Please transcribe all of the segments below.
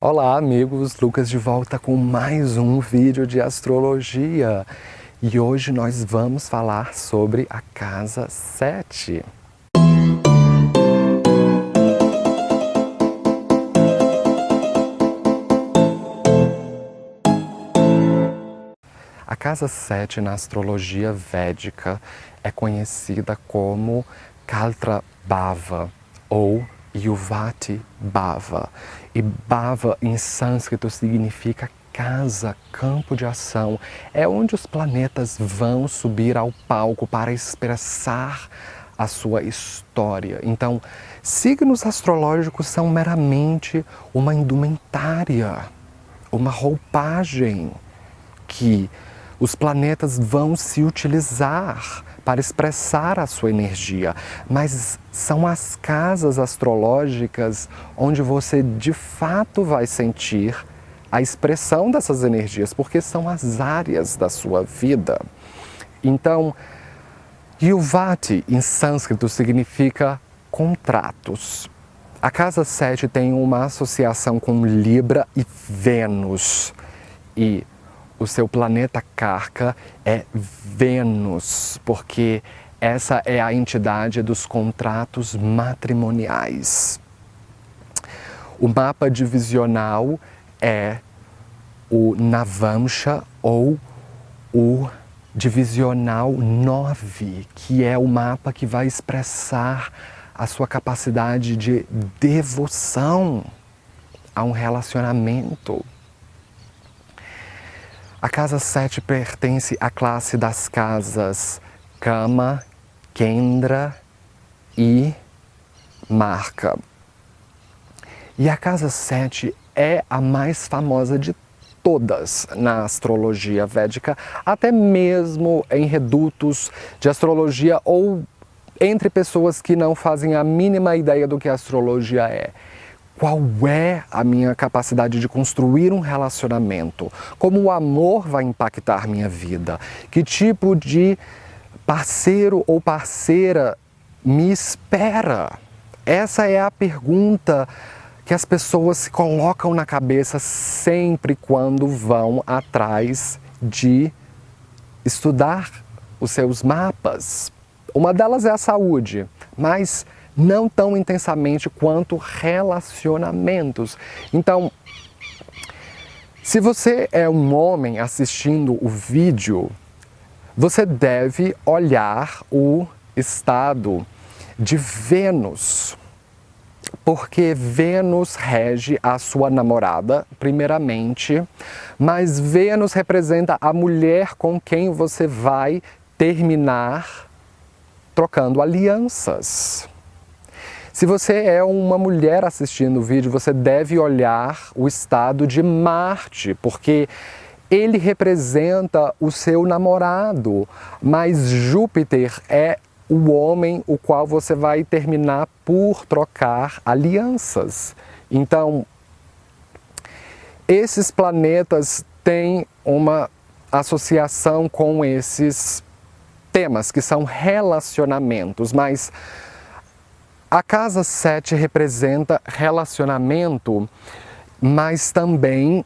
Olá amigos, Lucas de volta com mais um vídeo de astrologia e hoje nós vamos falar sobre a casa 7. A casa 7 na astrologia védica é conhecida como Kaltra Bhava ou Yuvati Bhava. E Bhava em sânscrito significa casa, campo de ação. É onde os planetas vão subir ao palco para expressar a sua história. Então, signos astrológicos são meramente uma indumentária, uma roupagem que os planetas vão se utilizar para expressar a sua energia, mas são as casas astrológicas onde você de fato vai sentir a expressão dessas energias, porque são as áreas da sua vida. Então, Yuvati em sânscrito significa contratos. A casa 7 tem uma associação com Libra e Vênus e o seu planeta Karka é Vênus, porque essa é a entidade dos contratos matrimoniais. O mapa divisional é o Navamsha ou o divisional 9, que é o mapa que vai expressar a sua capacidade de devoção a um relacionamento. A casa 7 pertence à classe das casas Kama, Kendra e Marka. E a casa 7 é a mais famosa de todas na astrologia védica, até mesmo em redutos de astrologia ou entre pessoas que não fazem a mínima ideia do que a astrologia é. Qual é a minha capacidade de construir um relacionamento? Como o amor vai impactar minha vida? Que tipo de parceiro ou parceira me espera? Essa é a pergunta que as pessoas se colocam na cabeça sempre quando vão atrás de estudar os seus mapas. Uma delas é a saúde, mas não tão intensamente quanto relacionamentos. Então, se você é um homem assistindo o vídeo, você deve olhar o estado de Vênus, porque Vênus rege a sua namorada, primeiramente, mas Vênus representa a mulher com quem você vai terminar trocando alianças. Se você é uma mulher assistindo o vídeo, você deve olhar o estado de Marte, porque ele representa o seu namorado, mas Júpiter é o homem o qual você vai terminar por trocar alianças. Então, esses planetas têm uma associação com esses temas, que são relacionamentos, mas a casa 7 representa relacionamento, mas também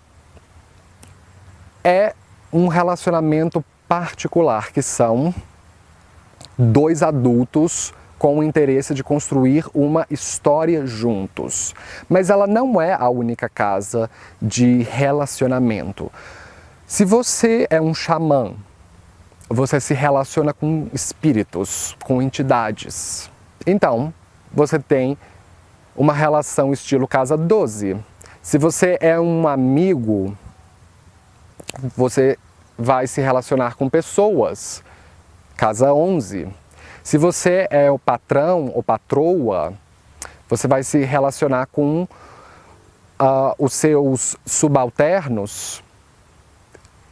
é um relacionamento particular, que são dois adultos com o interesse de construir uma história juntos. Mas ela não é a única casa de relacionamento. Se você é um xamã, você se relaciona com espíritos, com entidades. Então, você tem uma relação estilo casa 12. Se você é um amigo, você vai se relacionar com pessoas, casa 11. Se você é o patrão ou patroa, você vai se relacionar com os seus subalternos,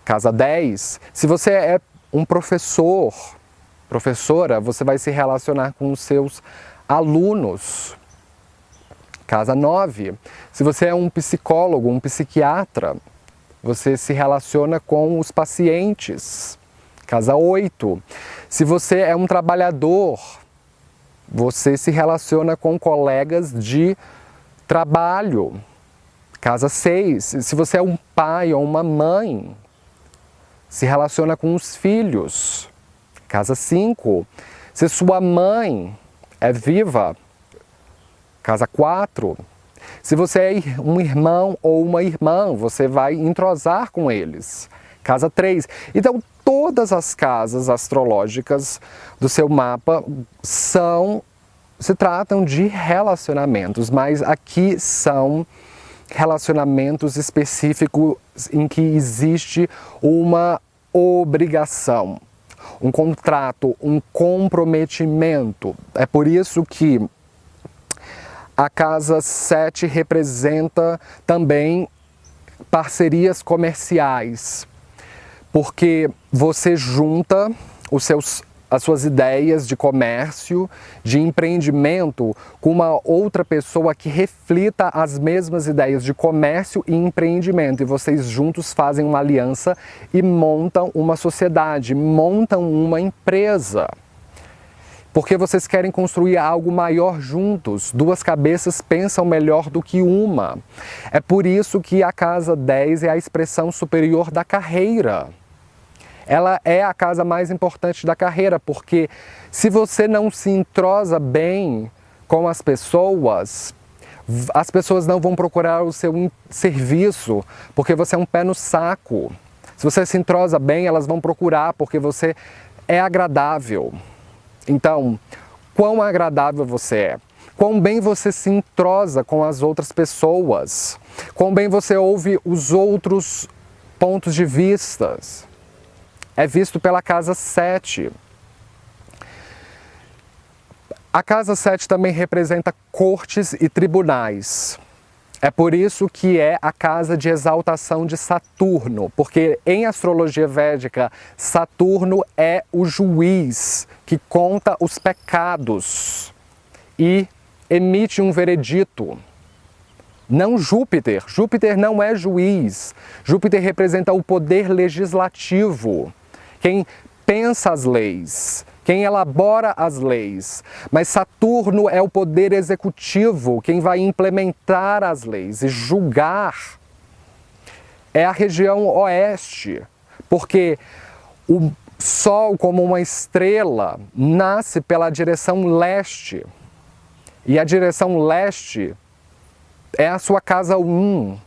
casa 10. Se você é um professor, professora, você vai se relacionar com os seus alunos, casa 9. Se você é um psicólogo, um psiquiatra, você se relaciona com os pacientes, casa 8. Se você é um trabalhador, você se relaciona com colegas de trabalho, Casa 6, se você é um pai ou uma mãe, se relaciona com os filhos. Casa 5, se sua mãe é viva. Casa 4, se você é um irmão ou uma irmã, você vai entrosar com eles. Casa 3. Então, todas as casas astrológicas do seu mapa se tratam de relacionamentos, mas aqui são relacionamentos específicos em que existe uma obrigação, um contrato, um comprometimento. É por isso que a casa 7 representa também parcerias comerciais, porque você junta as suas ideias de comércio, de empreendimento, com uma outra pessoa que reflita as mesmas ideias de comércio e empreendimento. E vocês juntos fazem uma aliança e montam uma sociedade, montam uma empresa. Porque vocês querem construir algo maior juntos. Duas cabeças pensam melhor do que uma. É por isso que a casa 10 é a expressão superior da carreira. Ela é a casa mais importante da carreira, porque se você não se entrosa bem com as pessoas não vão procurar o seu serviço, porque você é um pé no saco. Se você se entrosa bem, elas vão procurar, porque você é agradável. Então, quão agradável você é, quão bem você se entrosa com as outras pessoas, quão bem você ouve os outros pontos de vista, é visto pela casa 7. A casa 7 também representa cortes e tribunais. É por isso que é a casa de exaltação de Saturno, porque em astrologia védica, Saturno é o juiz que conta os pecados e emite um veredito. Não Júpiter. Júpiter não é juiz. Júpiter representa o poder legislativo, quem pensa as leis, quem elabora as leis. Mas Saturno é o poder executivo, quem vai implementar as leis e julgar. É a região oeste, porque o Sol, como uma estrela, nasce pela direção leste. E a direção leste é a sua casa 1,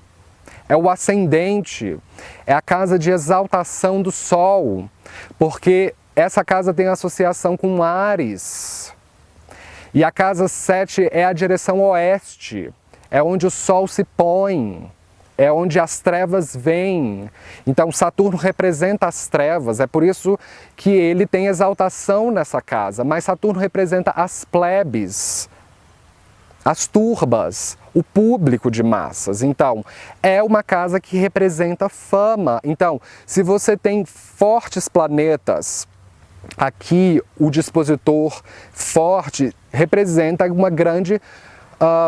é o ascendente, é a casa de exaltação do Sol, porque essa casa tem associação com Áries. E a casa 7 é a direção oeste, é onde o Sol se põe, é onde as trevas vêm. Então Saturno representa as trevas, é por isso que ele tem exaltação nessa casa. Mas Saturno representa as plebes, as turbas, o público de massas. Então, é uma casa que representa fama. Então, se você tem fortes planetas, aqui o dispositor forte representa uma grande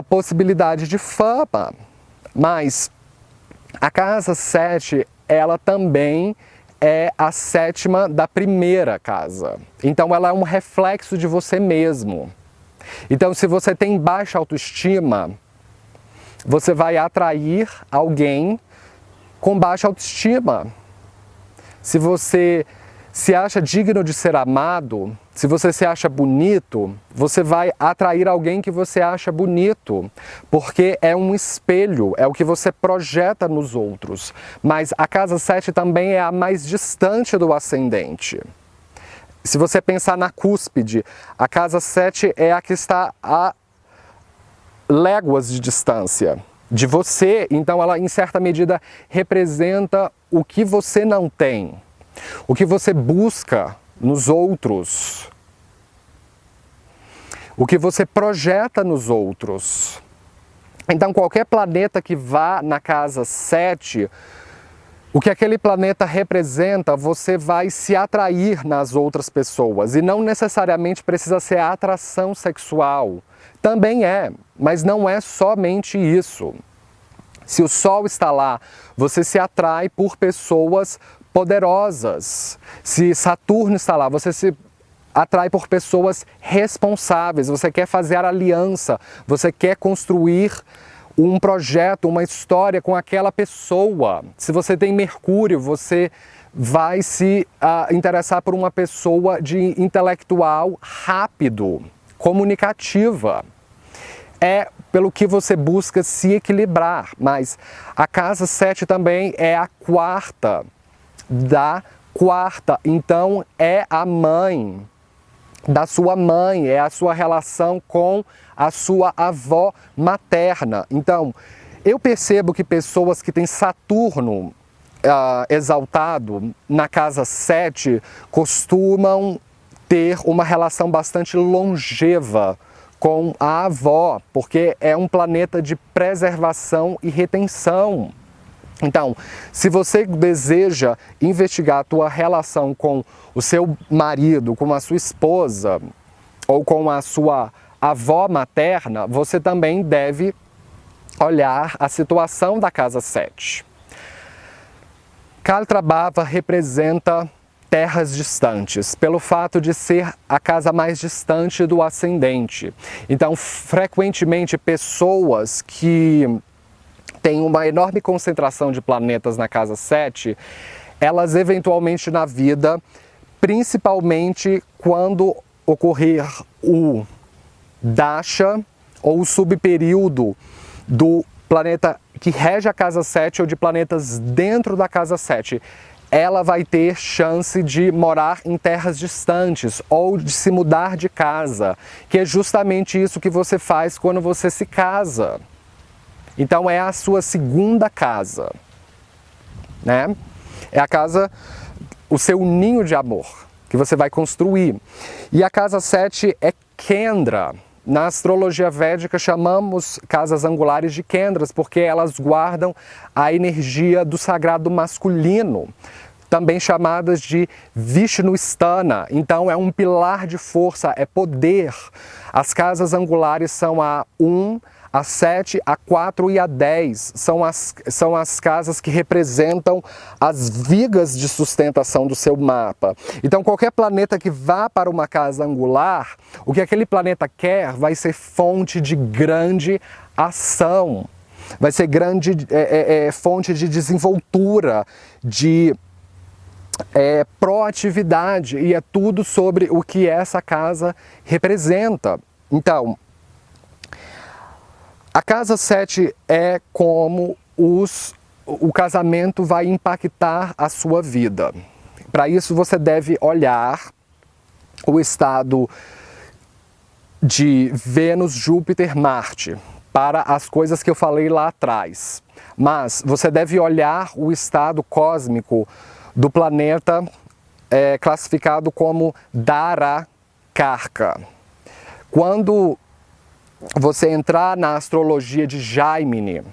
possibilidade de fama. Mas a casa 7, ela também é a 7ª da primeira casa. Então, ela é um reflexo de você mesmo. Então, se você tem baixa autoestima, você vai atrair alguém com baixa autoestima. Se você se acha digno de ser amado, se você se acha bonito, você vai atrair alguém que você acha bonito, porque é um espelho, é o que você projeta nos outros. Mas a casa 7 também é a mais distante do ascendente. Se você pensar na cúspide, a casa 7 é a que está a léguas de distância de você, então ela em certa medida representa o que você não tem, o que você busca nos outros, o que você projeta nos outros. Então qualquer planeta que vá na casa 7, o que aquele planeta representa, você vai se atrair nas outras pessoas. E não necessariamente precisa ser a atração sexual. Também é, mas não é somente isso. Se o Sol está lá, você se atrai por pessoas poderosas. Se Saturno está lá, você se atrai por pessoas responsáveis. Você quer fazer aliança, você quer construir um projeto, uma história com aquela pessoa. Se você tem Mercúrio, você vai se interessar por uma pessoa de intelectual rápido, comunicativa. É pelo que você busca se equilibrar, mas a casa 7 também é a quarta da quarta, então é a mãe da sua mãe, é a sua relação com a sua avó materna. Então, eu percebo que pessoas que têm Saturno exaltado na casa 7 costumam ter uma relação bastante longeva com a avó, porque é um planeta de preservação e retenção. Então, se você deseja investigar a tua relação com o seu marido, com a sua esposa ou com a sua avó materna, você também deve olhar a situação da casa 7. Calatrava representa terras distantes, pelo fato de ser a casa mais distante do ascendente. Então, frequentemente, pessoas que têm uma enorme concentração de planetas na casa 7, elas eventualmente na vida, principalmente quando ocorrer o Dasha ou o subperíodo do planeta que rege a casa 7 ou de planetas dentro da casa 7, ela vai ter chance de morar em terras distantes ou de se mudar de casa, que é justamente isso que você faz quando você se casa. Então é a sua segunda casa, né? É a casa, o seu ninho de amor que você vai construir. E a casa 7 é Kendra. Na astrologia védica chamamos casas angulares de Kendras porque elas guardam a energia do sagrado masculino, também chamadas de Vishnustana. Então é um pilar de força, é poder. As casas angulares são a 1, a 7, a 4 e a 10. São as casas que representam as vigas de sustentação do seu mapa. Então qualquer planeta que vá para uma casa angular, o que aquele planeta quer vai ser fonte de grande ação. Vai ser fonte de desenvoltura, de proatividade, e é tudo sobre o que essa casa representa. Então, a casa 7 é como o casamento vai impactar a sua vida. Para isso você deve olhar o estado de Vênus, Júpiter, Marte, para as coisas que eu falei lá atrás. Mas você deve olhar o estado cósmico do planeta classificado como Dara Karka. Quando você entrar na astrologia de Jaimini,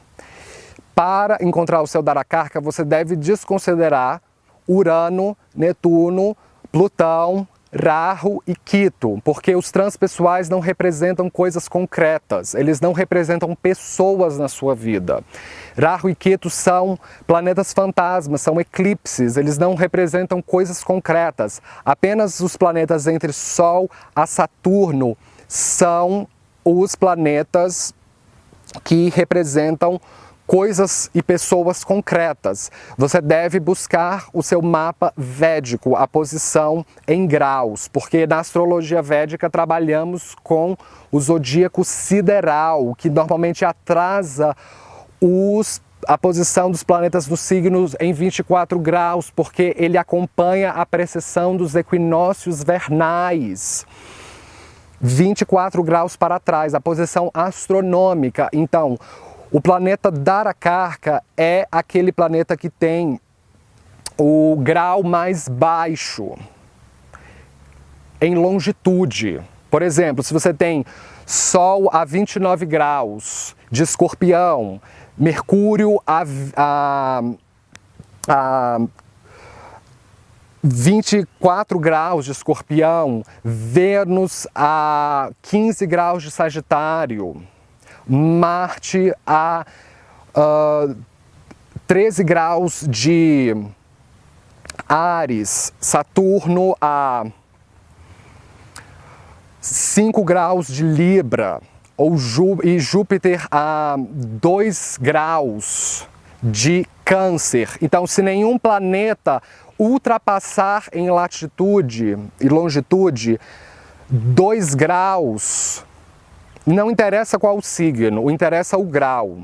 para encontrar o seu Darakarka, você deve desconsiderar Urano, Netuno, Plutão, Rahu e Ketu, porque os transpessoais não representam coisas concretas, eles não representam pessoas na sua vida. Rahu e Ketu são planetas fantasmas, são eclipses, eles não representam coisas concretas. Apenas os planetas entre Sol a Saturno são os planetas que representam coisas e pessoas concretas. Você deve buscar o seu mapa védico, a posição em graus, porque na astrologia védica trabalhamos com o zodíaco sideral, que normalmente atrasa a posição dos planetas dos signos em 24 graus, porque ele acompanha a precessão dos equinócios vernais. 24 graus para trás, a posição astronômica. Então, o planeta Darakarka é aquele planeta que tem o grau mais baixo em longitude. Por exemplo, se você tem Sol a 29 graus de Escorpião, Mercúrio a 24 graus de Escorpião, Vênus a 15 graus de Sagitário, Marte a 13 graus de Áries, Saturno a 5 graus de Libra, e Júpiter a 2 graus de Câncer. Então, se nenhum planeta ultrapassar em latitude e longitude 2 graus, não interessa qual o signo, interessa o grau.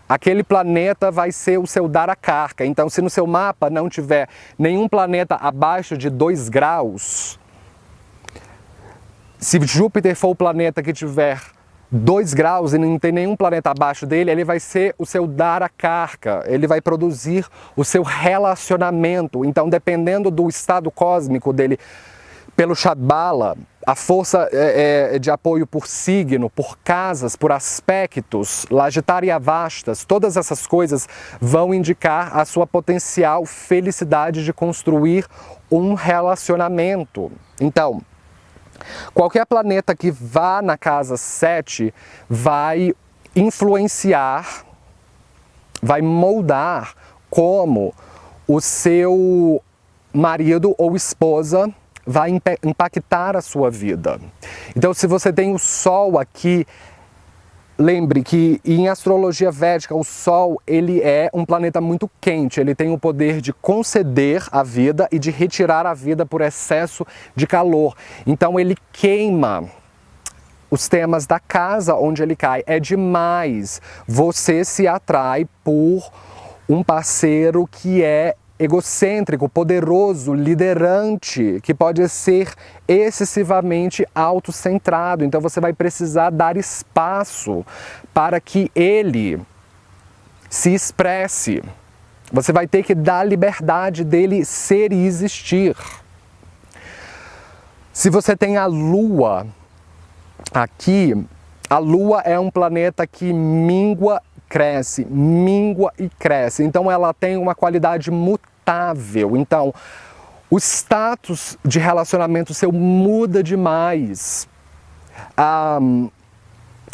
Aquele planeta vai ser o seu Dharaka. Então, se no seu mapa não tiver nenhum planeta abaixo de 2 graus, se Júpiter for o planeta que tiver 2 graus e não tem nenhum planeta abaixo dele, ele vai ser o seu Dharaka, ele vai produzir o seu relacionamento. Então, dependendo do estado cósmico dele, pelo Shadbala, a força de apoio por signo, por casas, por aspectos, Lagitariavastas, todas essas coisas vão indicar a sua potencial felicidade de construir um relacionamento. Então, qualquer planeta que vá na casa 7 vai influenciar, vai moldar como o seu marido ou esposa vai impactar a sua vida. Então, se você tem o Sol aqui, lembre que em astrologia védica o Sol ele é um planeta muito quente, ele tem o poder de conceder a vida e de retirar a vida por excesso de calor. Então ele queima os temas da casa onde ele cai. É demais. Você se atrai por um parceiro que é egocêntrico, poderoso, liderante, que pode ser excessivamente autocentrado. Então você vai precisar dar espaço para que ele se expresse. Você vai ter que dar liberdade dele ser e existir. Se você tem a Lua aqui, a Lua é um planeta que mingua e cresce. Então ela tem uma qualidade mutável. Então o status de relacionamento seu muda demais.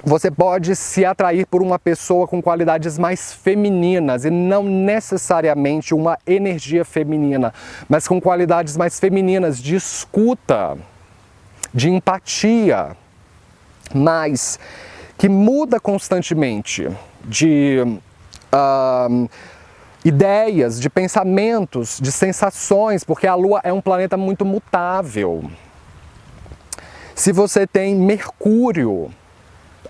Você pode se atrair por uma pessoa com qualidades mais femininas e não necessariamente uma energia feminina, mas com qualidades mais femininas de escuta, de empatia, mas que muda constantemente de ideias, de pensamentos, de sensações, porque a Lua é um planeta muito mutável. Se você tem Mercúrio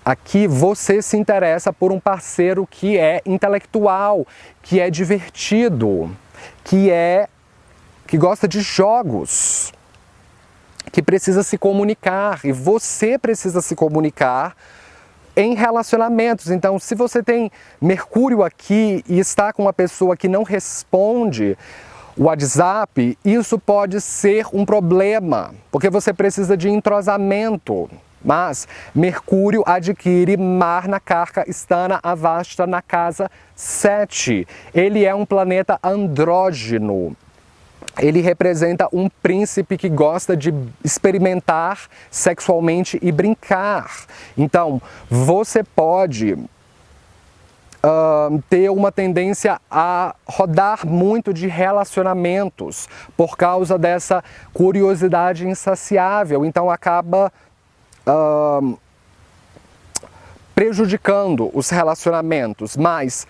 aqui, você se interessa por um parceiro que é intelectual, que é divertido, que gosta de jogos, que precisa se comunicar, e você precisa se comunicar em relacionamentos. Então, se você tem Mercúrio aqui e está com uma pessoa que não responde o WhatsApp, isso pode ser um problema, porque você precisa de entrosamento. Mas Mercúrio adquire Marna Karka Sthana Avasta na casa 7. Ele é um planeta andrógeno. Ele representa um príncipe que gosta de experimentar sexualmente e brincar. Então, você pode ter uma tendência a rodar muito de relacionamentos por causa dessa curiosidade insaciável. Então, acaba prejudicando os relacionamentos. Mas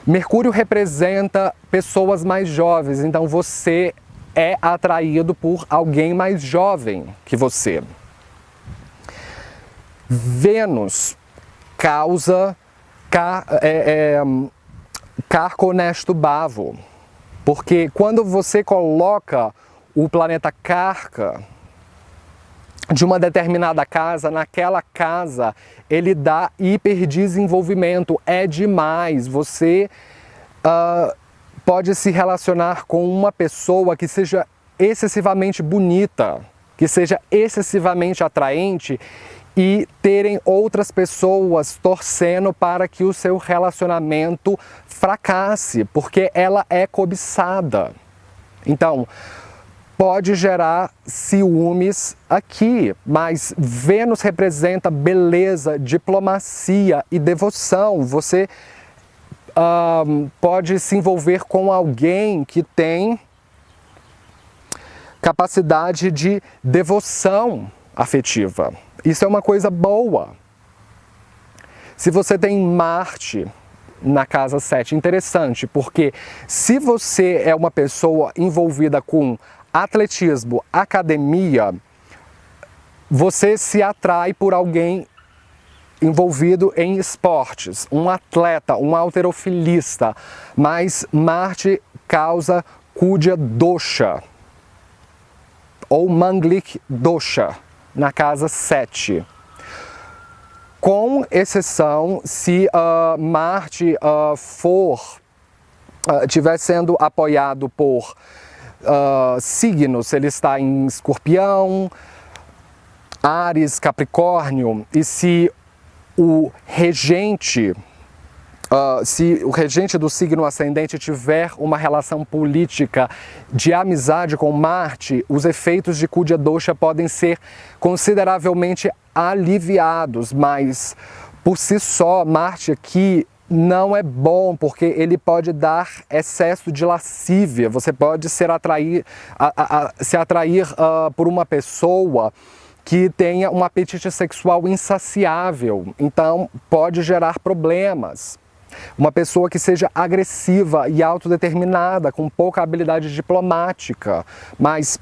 Mercúrio representa pessoas mais jovens. Então, você é atraído por alguém mais jovem que você. Vênus causa Karkonesto Bavo, porque quando você coloca o planeta Karka de uma determinada casa, naquela casa ele dá hiperdesenvolvimento, é demais. Você pode se relacionar com uma pessoa que seja excessivamente bonita, que seja excessivamente atraente e terem outras pessoas torcendo para que o seu relacionamento fracasse, porque ela é cobiçada. Então, pode gerar ciúmes aqui, mas Vênus representa beleza, diplomacia e devoção. Você pode se envolver com alguém que tem capacidade de devoção afetiva. Isso é uma coisa boa. Se você tem Marte na casa 7, interessante, porque se você é uma pessoa envolvida com atletismo, academia, você se atrai por alguém envolvido em esportes, um atleta, um halterofilista, mas Marte causa Kudya Dosha, ou Manglik Dosha, na casa 7. Com exceção se Marte estiver sendo apoiado por signos, ele está em Escorpião, Áries, Capricórnio, e se o regente do signo ascendente tiver uma relação política de amizade com Marte, os efeitos de Kudya Dosha podem ser consideravelmente aliviados, mas por si só, Marte aqui não é bom, porque ele pode dar excesso de lascívia. Você pode se atrair por uma pessoa que tenha um apetite sexual insaciável, então pode gerar problemas. Uma pessoa que seja agressiva e autodeterminada, com pouca habilidade diplomática, mas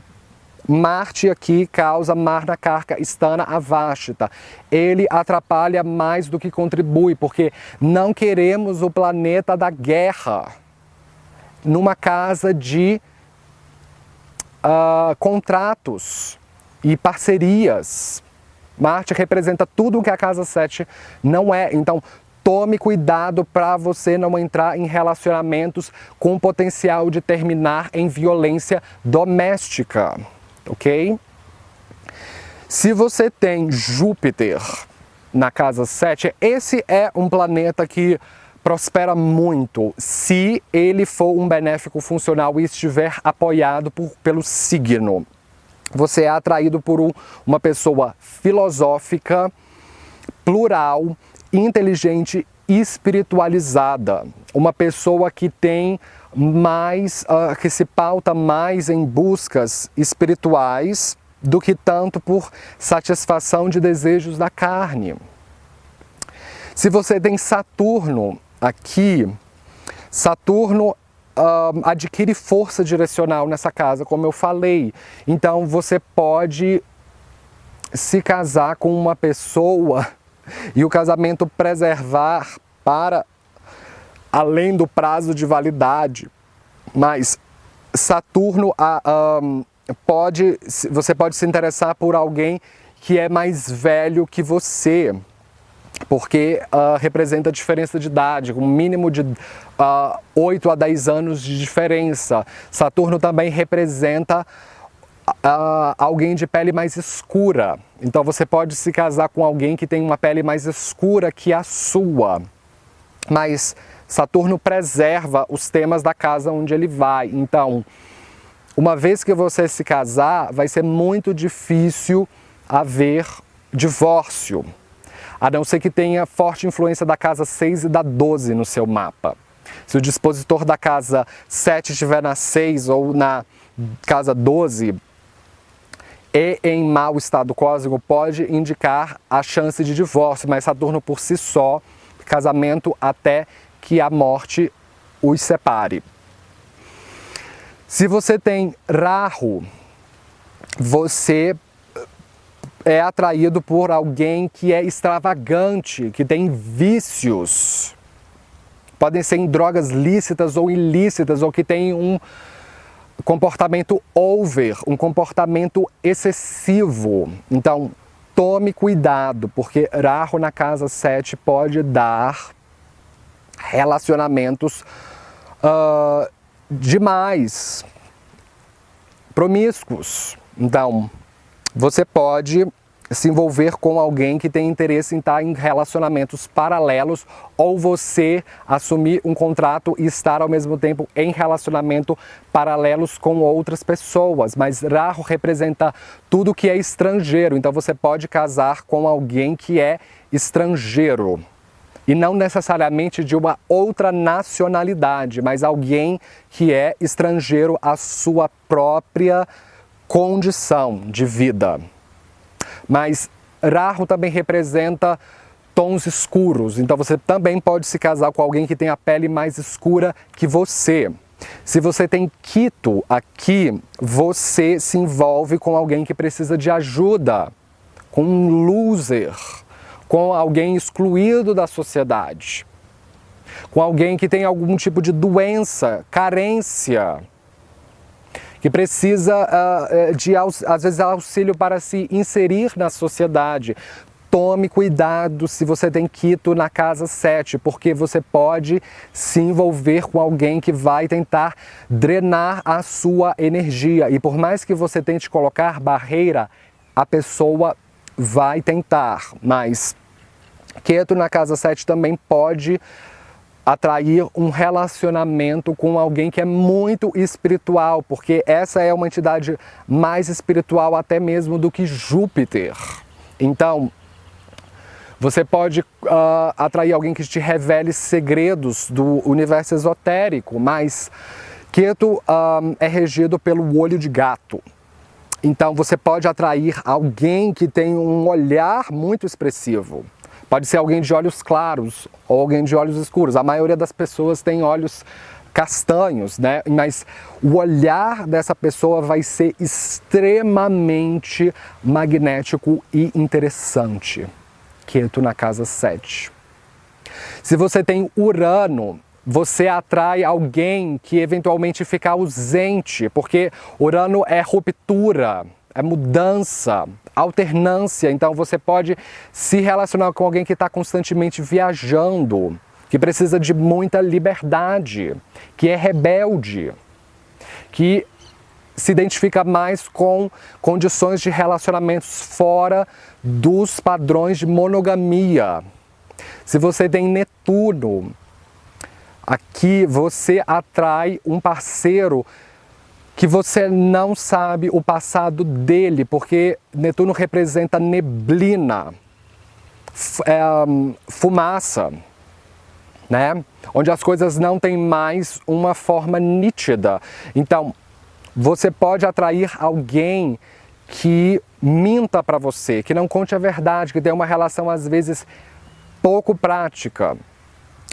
Marte aqui causa Marna Karka Sthana Avashita. Ele atrapalha mais do que contribui, porque não queremos o planeta da guerra numa casa de contratos e parcerias. Marte representa tudo o que a casa 7 não é. Então, tome cuidado para você não entrar em relacionamentos com potencial de terminar em violência doméstica, ok? Se você tem Júpiter na casa 7, esse é um planeta que prospera muito se ele for um benéfico funcional e estiver apoiado pelo signo. Você é atraído por uma pessoa filosófica, plural, inteligente e espiritualizada. Uma pessoa que tem mais, que se pauta mais em buscas espirituais do que tanto por satisfação de desejos da carne. Se você tem Saturno aqui, Saturno adquire força direcional nessa casa, como eu falei. Então você pode se casar com uma pessoa e o casamento preservar para além do prazo de validade. Mas Saturno você pode se interessar por alguém que é mais velho que você, porque representa a diferença de idade, um mínimo de 8 a 10 anos de diferença. Saturno também representa alguém de pele mais escura. Então você pode se casar com alguém que tem uma pele mais escura que a sua. Mas Saturno preserva os temas da casa onde ele vai. Então, uma vez que você se casar, vai ser muito difícil haver divórcio, a não ser que tenha forte influência da casa 6 e da 12 no seu mapa. Se o dispositor da casa 7 estiver na 6 ou na casa 12 e em mau estado cósmico, pode indicar a chance de divórcio, mas Saturno por si só, casamento até que a morte os separe. Se você tem Rahu, você é atraído por alguém que é extravagante, que tem vícios. Podem ser em drogas lícitas ou ilícitas, ou que tem um comportamento over, um comportamento excessivo. Então, tome cuidado, porque Rahu na casa 7 pode dar relacionamentos demais, promíscuos. Então, você pode se envolver com alguém que tem interesse em estar em relacionamentos paralelos, ou você assumir um contrato e estar ao mesmo tempo em relacionamento paralelos com outras pessoas. Mas Rahu representa tudo que é estrangeiro, então você pode casar com alguém que é estrangeiro. E não necessariamente de uma outra nacionalidade, mas alguém que é estrangeiro à sua própria condição de vida. Mas Rahu também representa tons escuros. Então você também pode se casar com alguém que tem a pele mais escura que você. Se você tem Ketu aqui, você se envolve com alguém que precisa de ajuda, com um loser, com alguém excluído da sociedade, com alguém que tem algum tipo de doença, carência, que precisa às vezes, auxílio para se inserir na sociedade. Tome cuidado se você tem Ketu na casa 7, porque você pode se envolver com alguém que vai tentar drenar a sua energia. E por mais que você tente colocar barreira, a pessoa vai tentar. Mas Ketu na casa 7 também pode atrair um relacionamento com alguém que é muito espiritual, porque essa é uma entidade mais espiritual até mesmo do que Júpiter. Então, você pode atrair alguém que te revele segredos do universo esotérico, mas Ketu é regido pelo olho de gato. Então você pode atrair alguém que tem um olhar muito expressivo. Pode ser alguém de olhos claros ou alguém de olhos escuros. A maioria das pessoas tem olhos castanhos, né? Mas o olhar dessa pessoa vai ser extremamente magnético e interessante. Ketu na casa 7. Se você tem Urano, você atrai alguém que eventualmente fica ausente, porque Urano é ruptura, é mudança, alternância. Então você pode se relacionar com alguém que está constantemente viajando, que precisa de muita liberdade, que é rebelde, que se identifica mais com condições de relacionamentos fora dos padrões de monogamia. Se você tem Netuno, aqui você atrai um parceiro que você não sabe o passado dele, porque Netuno representa neblina, fumaça, né? Onde as coisas não têm mais uma forma nítida. Então, você pode atrair alguém que minta para você, que não conte a verdade, que tem uma relação às vezes pouco prática,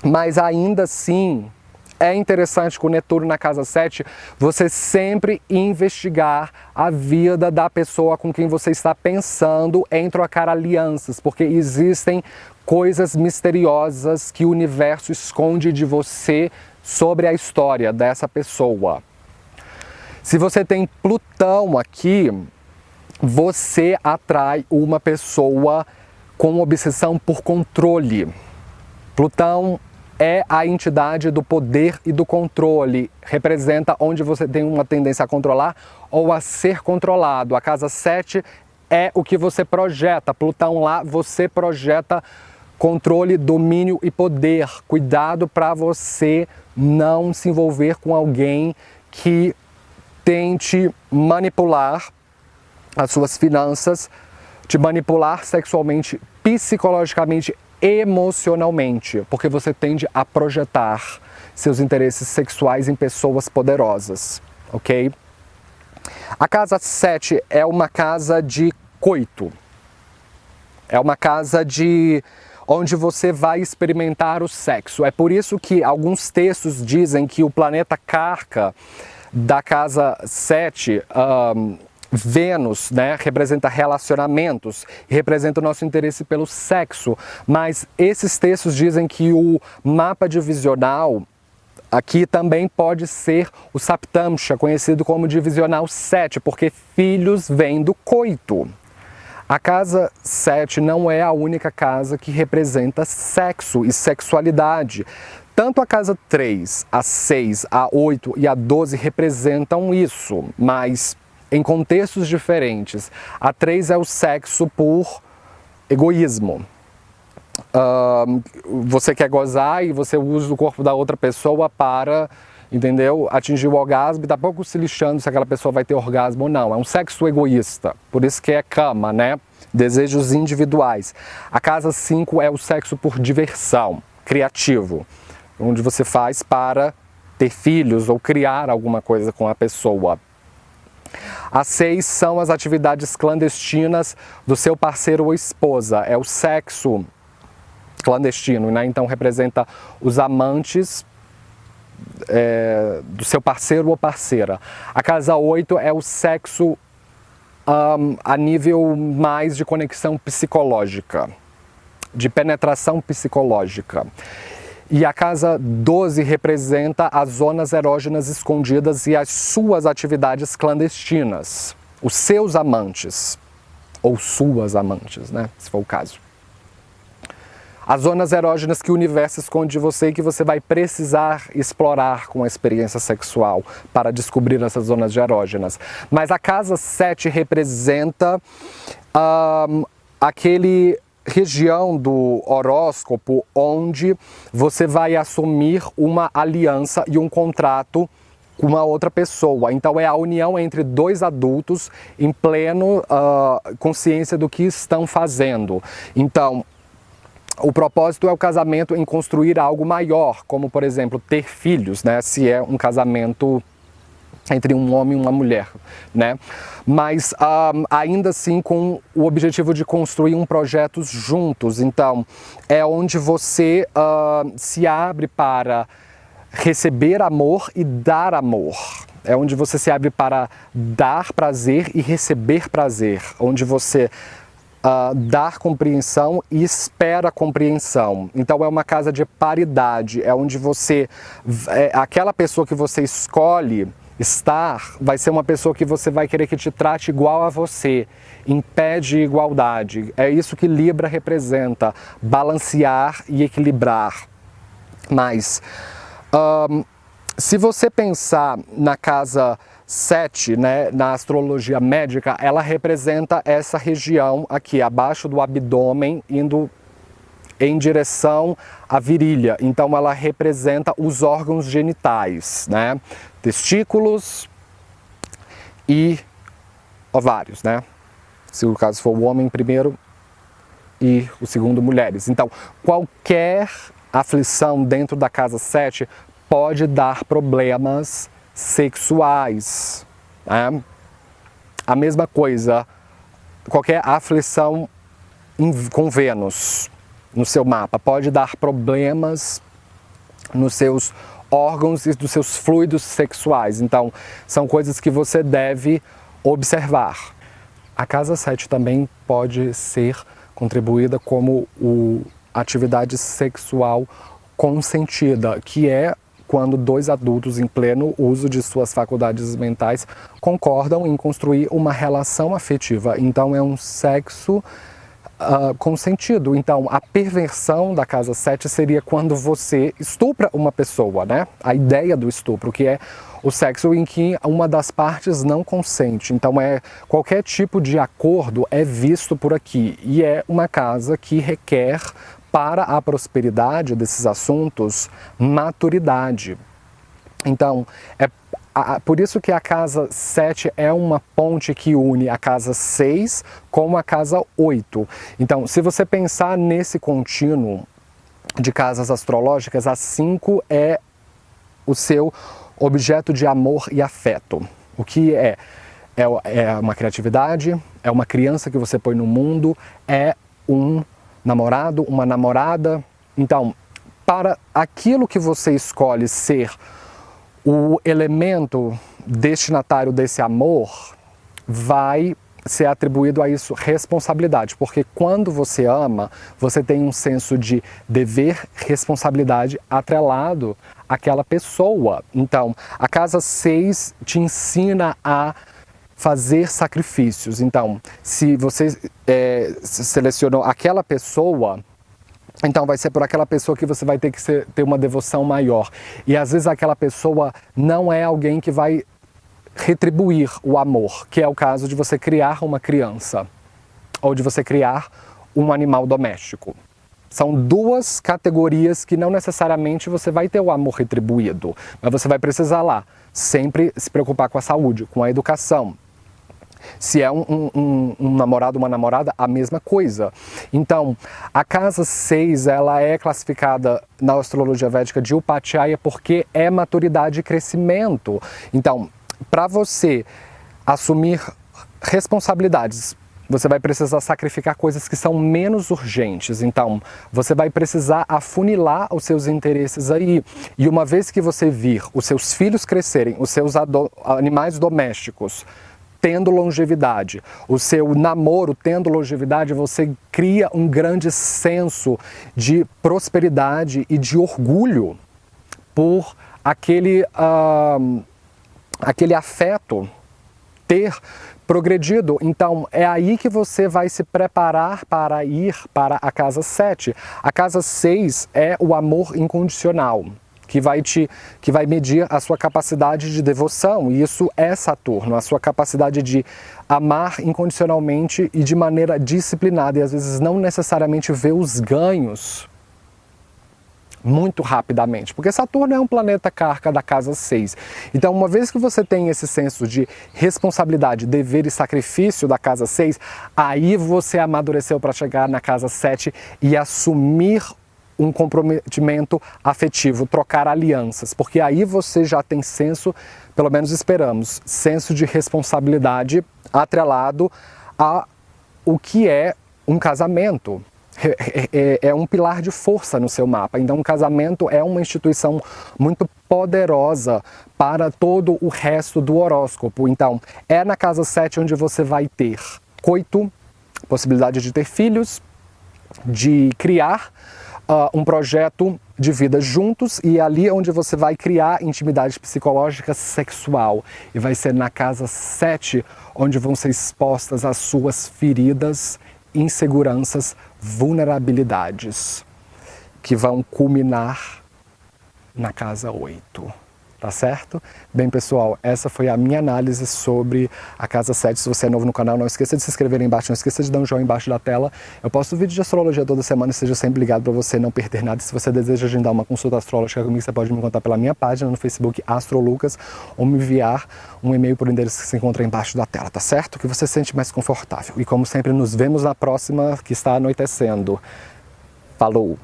mas ainda assim é interessante com o Netuno na casa 7 você sempre investigar a vida da pessoa com quem você está pensando em trocar alianças, porque existem coisas misteriosas que o universo esconde de você sobre a história dessa pessoa. Se você tem Plutão aqui, você atrai uma pessoa com obsessão por controle. Plutão é a entidade do poder e do controle, representa onde você tem uma tendência a controlar ou a ser controlado. A casa 7 é o que você projeta. Plutão lá, você projeta controle, domínio e poder. Cuidado para você não se envolver com alguém que tente manipular as suas finanças, te manipular sexualmente, psicologicamente, emocionalmente, porque você tende a projetar seus interesses sexuais em pessoas poderosas, ok? A casa 7 é uma casa de coito, é uma casa onde você vai experimentar o sexo. É por isso que alguns textos dizem que o planeta Karka da casa 7, Vênus, né, representa relacionamentos, representa o nosso interesse pelo sexo, mas esses textos dizem que o mapa divisional aqui também pode ser o Saptamsha, conhecido como divisional 7, porque filhos vêm do coito. A casa 7 não é a única casa que representa sexo e sexualidade. Tanto a casa 3, a 6, a 8 e a 12 representam isso, mas em contextos diferentes. A 3 é o sexo por egoísmo. Você quer gozar e você usa o corpo da outra pessoa para, entendeu, atingir o orgasmo e tá pouco se lixando se aquela pessoa vai ter orgasmo ou não. É um sexo egoísta, por isso que é cama, né? Desejos individuais. A casa 5 é o sexo por diversão, criativo, onde você faz para ter filhos ou criar alguma coisa com a pessoa. A 6 são as atividades clandestinas do seu parceiro ou esposa. É o sexo clandestino, né? Então representa os amantes do seu parceiro ou parceira. A casa 8 é o sexo a nível mais de conexão psicológica, de penetração psicológica. E a casa 12 representa as zonas erógenas escondidas e as suas atividades clandestinas, os seus amantes, ou suas amantes, né, se for o caso. As zonas erógenas que o universo esconde de você e que você vai precisar explorar com a experiência sexual para descobrir essas zonas erógenas. Mas a casa 7 representa aquele região do horóscopo onde você vai assumir uma aliança e um contrato com uma outra pessoa. Então é a união entre dois adultos em pleno consciência do que estão fazendo. Então, o propósito é o casamento em construir algo maior, como, por exemplo, ter filhos, né? Se é um casamento entre um homem e uma mulher, né? Mas ainda assim com o objetivo de construir um projeto juntos. Então, é onde você se abre para receber amor e dar amor. É onde você se abre para dar prazer e receber prazer. Onde você dar compreensão e espera compreensão. Então é uma casa de paridade, é onde você, aquela pessoa que você escolhe estar, vai ser uma pessoa que você vai querer que te trate igual a você, em pé de igualdade. É isso que Libra representa, balancear e equilibrar. Mas, se você pensar na casa 7, né, na astrologia médica, ela representa essa região aqui, abaixo do abdômen, indo em direção à virilha. Então ela representa os órgãos genitais, né? Testículos e ovários, né? Se o caso for o homem primeiro e o segundo mulheres. Então, qualquer aflição dentro da casa 7 pode dar problemas sexuais, né? A mesma coisa, qualquer aflição com Vênus no seu mapa pode dar problemas nos seus órgãos e dos seus fluidos sexuais. Então, são coisas que você deve observar. A casa 7 também pode ser contribuída como atividade sexual consentida, que é quando dois adultos em pleno uso de suas faculdades mentais concordam em construir uma relação afetiva. Então é um sexo consentido. Então a perversão da casa 7 seria quando você estupra uma pessoa, né? A ideia do estupro, que é o sexo em que uma das partes não consente. Então qualquer tipo de acordo é visto por aqui. E é uma casa que requer, para a prosperidade desses assuntos, maturidade. Então, por isso que a casa 7 é uma ponte que une a casa 6 com a casa 8. Então, se você pensar nesse contínuo de casas astrológicas, a 5 é o seu objeto de amor e afeto. O que é? É uma criatividade, é uma criança que você põe no mundo, é um namorado, uma namorada. Então, para aquilo que você escolhe ser o elemento destinatário desse amor, vai ser atribuído a isso responsabilidade, porque quando você ama, você tem um senso de dever, responsabilidade atrelado àquela pessoa. Então, a casa 6 te ensina a fazer sacrifícios. Então, se você selecionou aquela pessoa, então vai ser por aquela pessoa que você vai ter que ter uma devoção maior. E às vezes aquela pessoa não é alguém que vai retribuir o amor, que é o caso de você criar uma criança ou de você criar um animal doméstico. São duas categorias que não necessariamente você vai ter o amor retribuído, mas você vai precisar lá sempre se preocupar com a saúde, com a educação. Se é um namorado, uma namorada, a mesma coisa. Então, a casa 6, ela é classificada na astrologia védica de Upachaya porque é maturidade e crescimento. Então, para você assumir responsabilidades você vai precisar sacrificar coisas que são menos urgentes. Então, você vai precisar afunilar os seus interesses aí. E uma vez que você vir os seus filhos crescerem, os seus animais domésticos tendo longevidade, o seu namoro tendo longevidade, você cria um grande senso de prosperidade e de orgulho por aquele afeto ter progredido. Então, é aí que você vai se preparar para ir para a casa 7. A casa 6 é o amor incondicional, que vai medir a sua capacidade de devoção. E isso é Saturno, a sua capacidade de amar incondicionalmente e de maneira disciplinada. E às vezes não necessariamente ver os ganhos muito rapidamente, porque Saturno é um planeta carca da casa 6. Então, uma vez que você tem esse senso de responsabilidade, dever e sacrifício da casa 6, aí você amadureceu para chegar na casa 7 e assumir um comprometimento afetivo, trocar alianças, porque aí você já tem senso, pelo menos esperamos, senso de responsabilidade atrelado a o que é um casamento. É um pilar de força no seu mapa. Então, um casamento é uma instituição muito poderosa para todo o resto do horóscopo. Então, é na casa 7 onde você vai ter coito, possibilidade de ter filhos, de criar um projeto de vida juntos, e ali onde você vai criar intimidade psicológica sexual. E vai ser na casa 7 onde vão ser expostas as suas feridas, inseguranças, vulnerabilidades, que vão culminar na casa 8. Tá certo? Bem, pessoal, essa foi a minha análise sobre a casa 7. Se você é novo no canal, não esqueça de se inscrever aí embaixo, não esqueça de dar um joinha embaixo da tela. Eu posto vídeo de astrologia toda semana, esteja sempre ligado para você não perder nada. Se você deseja agendar uma consulta astrológica comigo, você pode me contar pela minha página no Facebook, AstroLucas, ou me enviar um e-mail por endereço que se encontra embaixo da tela, tá certo? O que você se sente mais confortável. E como sempre, nos vemos na próxima, que está anoitecendo. Falou!